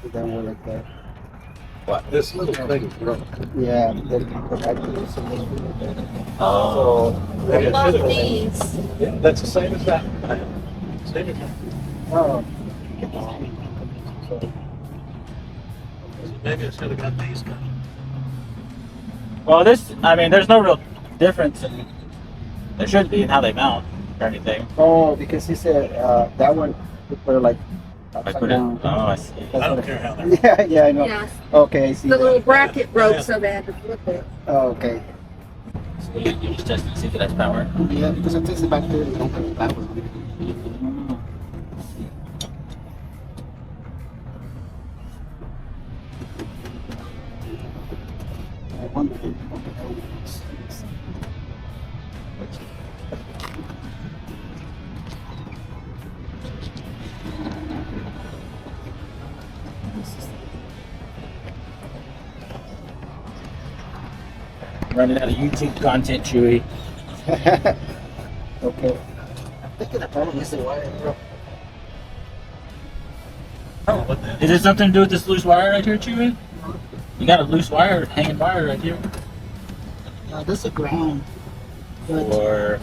it down there like that. What? This little thing is broke. Yeah, but I do something. Oh. I love these. Yeah, that's the same as that. Same as that. Oh. Maybe I should have got these guys. Well, this, I mean, there's no real difference in, there should be in how they mount or anything. Oh, because he said that one you put it like I upside put it, down. oh, I see. That's I what don't it- care how they're. Yeah, yeah, I know. Yes. Okay, I see. The that. little bracket broke, so they had to flip it. Oh, okay. So you just testing to see if it has power. Yeah, because it takes it back there. Don't put that one. I wonder if Running out of YouTube content, Chewy. okay. I think the problem is the wire, bro. Is it something to do with this loose wire right here, Chewy? You got a loose wire, hanging wire right here. This is a ground. But, Or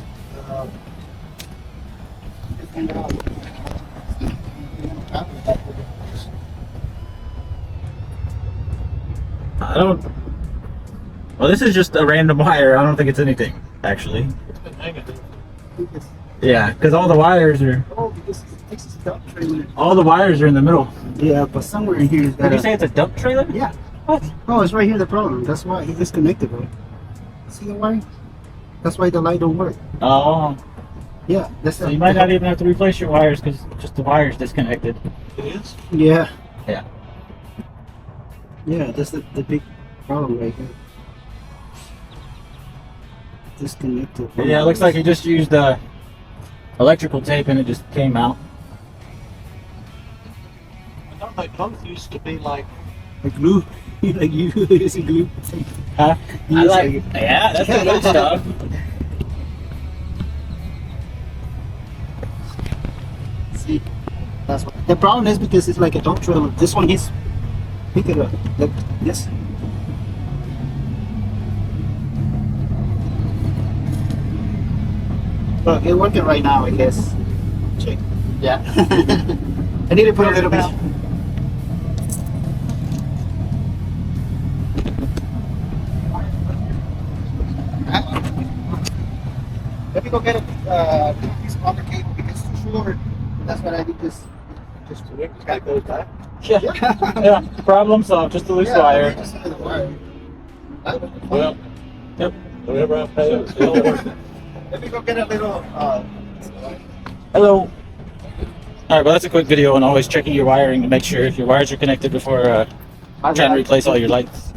find out. I don't. Well, this is just a random wire. I don't think it's anything, actually. It's been hanging. Yeah, because all the wires are Oh, because it takes a dump trailer. all the wires are in the middle. Yeah, but somewhere in here is Did that. you say it's a dump trailer? Yeah. What? Oh, it's right here. The problem. That's why he disconnected it. See the wire? That's why the light don't work. Oh, Yeah, that's. so you might not even have to replace your wires because just the wire's disconnected. It is? Yeah. Yeah. Yeah, that's the big problem right here. Disconnected. Yeah, it looks like he just used electrical tape and it just came out. I thought they both used to be like. Like glue. Like you using glue. Huh? I Yes, like. Yeah, that's the good stuff. See, that's what the problem is because it's like a dump trailer. This one is pick it up. Look, this. Look, it's working right now, I guess. Check. Yeah. I need to put a little bit. Let me go get a piece of other cable because it's too short. That's what I need this. Just to We can take those back. Yeah. Yeah. Problem solved. Just a loose wire. Just a little wire. Well, Yep. whatever I pay, it's still worth it. Let me go get a little. Hello. All right. Well, that's a quick video on always checking your wiring to make sure if your wires are connected before trying to replace all your lights.